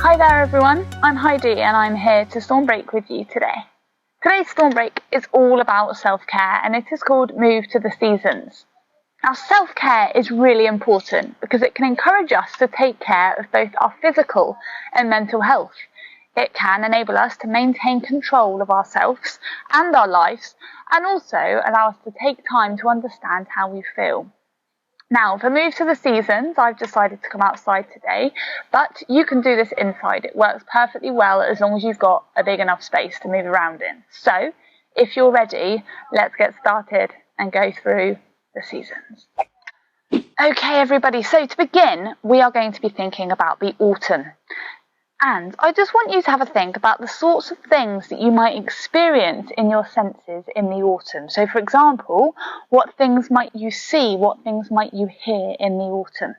Hi there everyone, I'm Heidi and I'm here to Stormbreak with you today. Today's Stormbreak is all about self-care and it is called Move to the Seasons. Now self-care is really important because it can encourage us to take care of both our physical and mental health. It can enable us to maintain control of ourselves and our lives and also allow us to take time to understand how we feel. Now, for Move to the Seasons, I've decided to come outside today, but you can do this inside. It works perfectly well as long as you've got a big enough space to move around in. So, if you're ready, let's get started and go through the seasons. Okay, everybody, so to begin, we are going to be thinking about the autumn. And I just want you to have a think about the sorts of things that you might experience in your senses in the autumn. So, for example, what things might you see? What things might you hear in the autumn?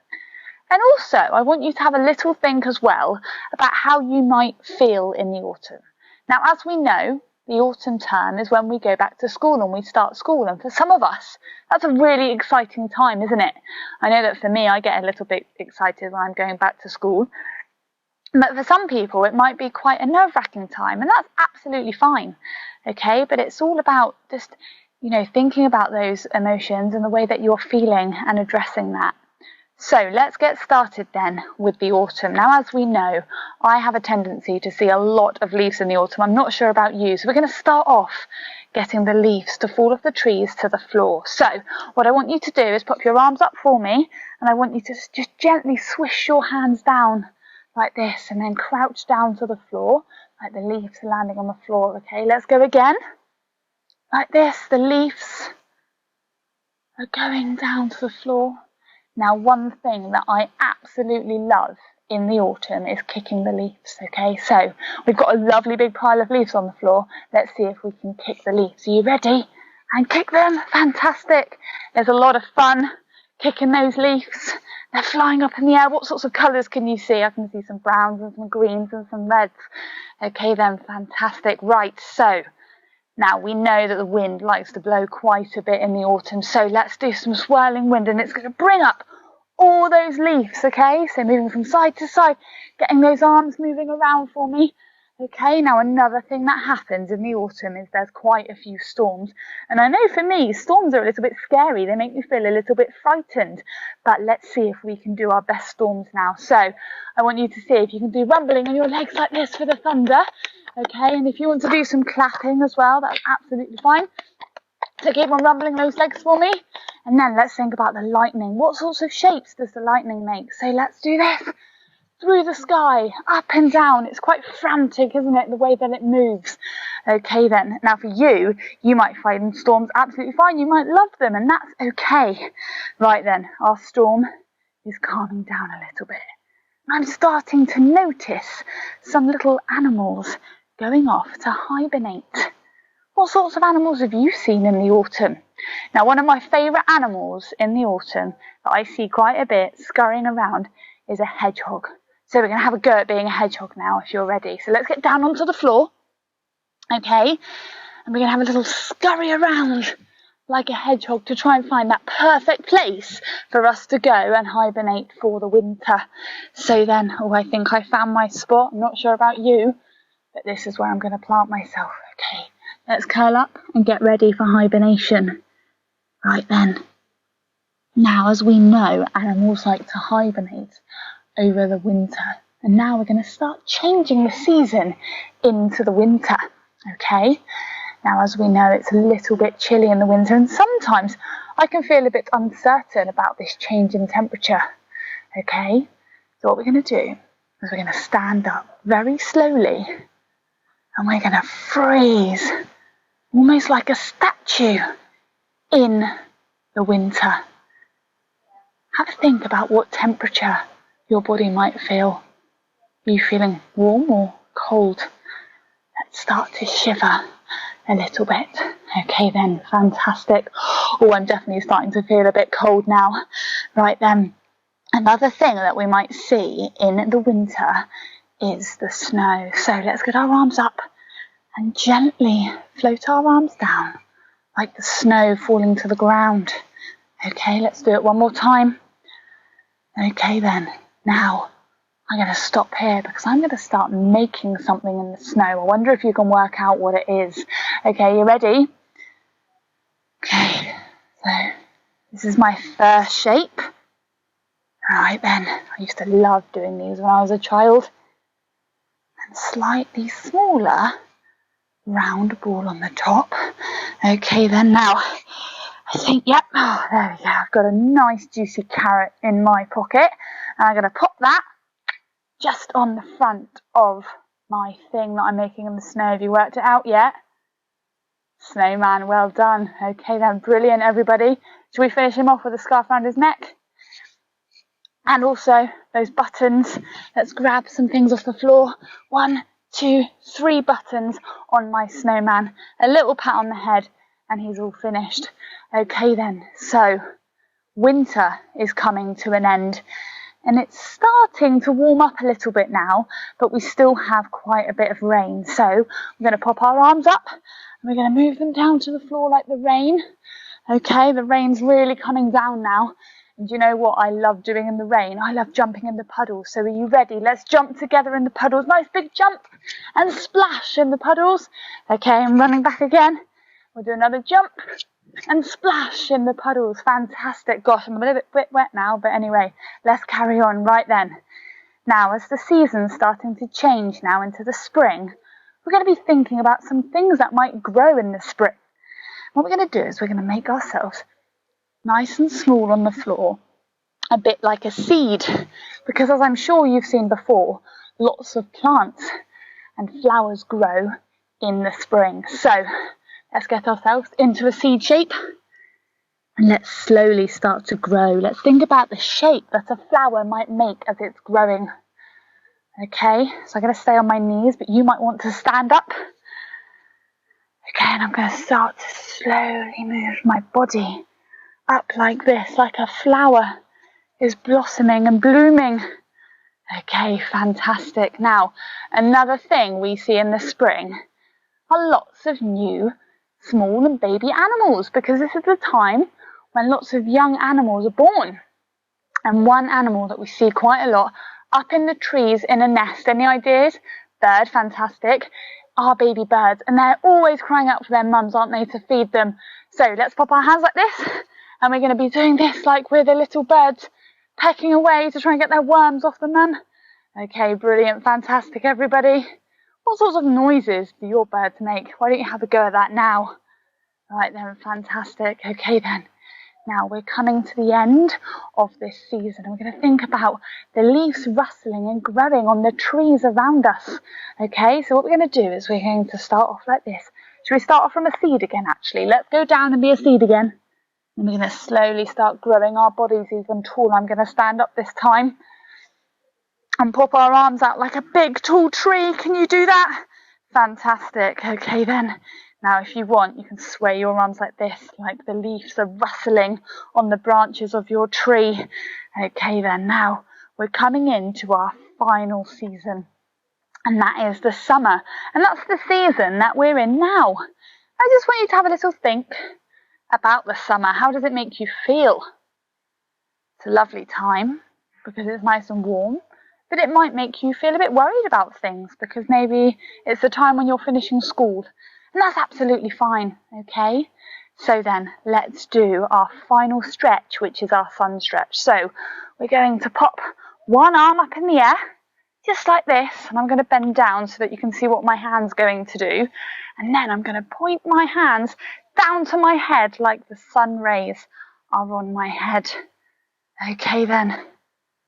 And also, I want you to have a little think as well about how you might feel in the autumn. Now, as we know, the autumn term is when we go back to school and we start school. And for some of us, that's a really exciting time, isn't it? I know that for me, I get a little bit excited when I'm going back to school. But for some people, it might be quite a nerve-wracking time, and that's absolutely fine, okay? But it's all about just, thinking about those emotions and the way that you're feeling and addressing that. So let's get started then with the autumn. Now, as we know, I have a tendency to see a lot of leaves in the autumn. I'm not sure about you. So we're going to start off getting the leaves to fall off the trees to the floor. So what I want you to do is put your arms up for me, and I want you to just gently swish your hands down like this and then crouch down to the floor, like the leaves are landing on the floor, okay? Let's go again. Like this, the leaves are going down to the floor. Now, one thing that I absolutely love in the autumn is kicking the leaves, okay? So, we've got a lovely big pile of leaves on the floor. Let's see if we can kick the leaves. Are you ready? And kick them. Fantastic. There's a lot of fun kicking those leaves. They're flying up in the air. What sorts of colours can you see? I can see some browns and some greens and some reds. Okay then, fantastic. Right, so now we know that the wind likes to blow quite a bit in the autumn. So let's do some swirling wind and it's going to bring up all those leaves, okay? So moving from side to side, getting those arms moving around for me. Okay, now another thing that happens in the autumn is there's quite a few storms. And I know for me, storms are a little bit scary. They make me feel a little bit frightened. But let's see if we can do our best storms now. So I want you to see if you can do rumbling on your legs like this for the thunder. Okay, and if you want to do some clapping as well, that's absolutely fine. So keep on rumbling those legs for me. And then let's think about the lightning. What sorts of shapes does the lightning make? So let's do this. Through the sky, up and down. It's quite frantic, isn't it, the way that it moves? Okay then, now for you, you might find storms absolutely fine. You might love them, and that's okay. Right then, our storm is calming down a little bit. I'm starting to notice some little animals going off to hibernate. What sorts of animals have you seen in the autumn? Now, one of my favourite animals in the autumn that I see quite a bit scurrying around is a hedgehog. So we're going to have a go at being a hedgehog now, if you're ready. So let's get down onto the floor, okay? And we're going to have a little scurry around like a hedgehog to try and find that perfect place for us to go and hibernate for the winter. So then, I think I found my spot. I'm not sure about you, but this is where I'm going to plant myself. Okay, let's curl up and get ready for hibernation. Right then. Now, as we know, animals like to hibernate over the winter, and now we're going to start changing the season into the winter, okay? Now, as we know, it's a little bit chilly in the winter, and sometimes I can feel a bit uncertain about this change in temperature, okay? So what we're going to do is we're going to stand up very slowly, and we're going to freeze, almost like a statue, in the winter. Have a think about what temperature your body might feel. Are you feeling warm or cold? Let's start to shiver a little bit. Okay then, fantastic. Oh, I'm definitely starting to feel a bit cold now. Right then, another thing that we might see in the winter is the snow. So let's get our arms up and gently float our arms down like the snow falling to the ground. Okay, let's do it one more time. Okay then, now I'm going to stop here because I'm going to start making something in the snow. I wonder if you can work out what it is. Okay, you ready? Okay, so this is my first shape. Alright then, I used to love doing these when I was a child. And slightly smaller round ball on the top. Okay then, now I think, yep, oh, there we go. I've got a nice juicy carrot in my pocket. And I'm going to pop that just on the front of my thing that I'm making in the snow. Have you worked it out yet? Snowman, well done. Okay then, brilliant everybody. Shall we finish him off with a scarf around his neck? And also those buttons. Let's grab some things off the floor. 1, 2, 3 buttons on my snowman. A little pat on the head and he's all finished. Okay then, so winter is coming to an end. And it's starting to warm up a little bit now, but we still have quite a bit of rain. So we're going to pop our arms up and we're going to move them down to the floor like the rain. Okay, the rain's really coming down now. And you know what I love doing in the rain? I love jumping in the puddles. So are you ready? Let's jump together in the puddles. Nice big jump and splash in the puddles. Okay, I'm running back again. We'll do another jump and splash in the puddles. Fantastic. Gosh, I'm a little bit wet now, but anyway, let's carry on right then. Now, as the season's starting to change now into the spring, we're going to be thinking about some things that might grow in the spring. What we're going to do is we're going to make ourselves nice and small on the floor, a bit like a seed, because as I'm sure you've seen before, lots of plants and flowers grow in the spring. So let's get ourselves into a seed shape and let's slowly start to grow. Let's think about the shape that a flower might make as it's growing. Okay, so I'm going to stay on my knees, but you might want to stand up. Okay, and I'm going to start to slowly move my body up like this, like a flower is blossoming and blooming. Okay, fantastic. Now, another thing we see in the spring are lots of new small and baby animals, because this is the time when lots of young animals are born. And one animal that we see quite a lot up in the trees in a nest. Any ideas? Bird, fantastic. Our baby birds, and they're always crying out for their mums, aren't they, to feed them. So let's pop our hands like this, and we're going to be doing this like we're the little birds pecking away to try and get their worms off the mum. Okay, brilliant, fantastic everybody. What sorts of noises do your birds make? Why don't you have a go at that now? Right then, fantastic. Okay then. Now we're coming to the end of this season and we're going to think about the leaves rustling and growing on the trees around us. Okay, so what we're going to do is we're going to start off like this. Should we start off from a seed again actually? Let's go down and be a seed again. And we're going to slowly start growing our bodies even taller. I'm going to stand up this time and pop our arms out like a big tall tree. Can you do that? Fantastic. Okay then. Now, if you want, you can sway your arms like this, like the leaves are rustling on the branches of your tree. Okay then, now we're coming into our final season, and that is the summer. And that's the season that we're in now. I just want you to have a little think about the summer. How does it make you feel? It's a lovely time because it's nice and warm, but it might make you feel a bit worried about things because maybe it's the time when you're finishing school. And that's absolutely fine, okay? So then, let's do our final stretch, which is our sun stretch. So, we're going to pop one arm up in the air, just like this, and I'm going to bend down so that you can see what my hand's going to do. And then I'm going to point my hands down to my head like the sun rays are on my head. Okay then.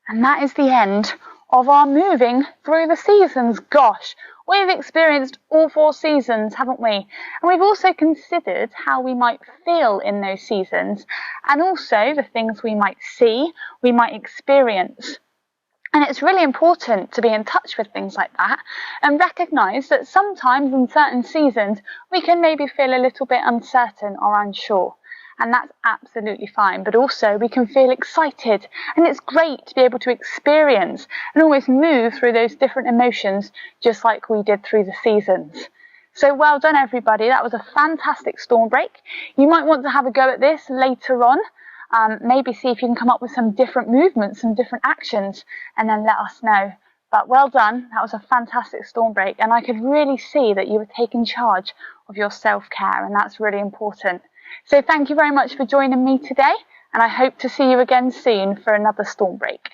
And that is the end of our moving through the seasons. Gosh, we've experienced all 4 seasons, haven't we? And we've also considered how we might feel in those seasons and also the things we might see, we might experience. And it's really important to be in touch with things like that and recognise that sometimes in certain seasons we can maybe feel a little bit uncertain or unsure. And that's absolutely fine, but also we can feel excited, and it's great to be able to experience and almost move through those different emotions just like we did through the seasons. So well done everybody, that was a fantastic Stormbreak. You might want to have a go at this later on, maybe see if you can come up with some different movements, some different actions, and then let us know. But well done, that was a fantastic storm break, and I could really see that you were taking charge of your self-care, and that's really important. So thank you very much for joining me today, and I hope to see you again soon for another storm break.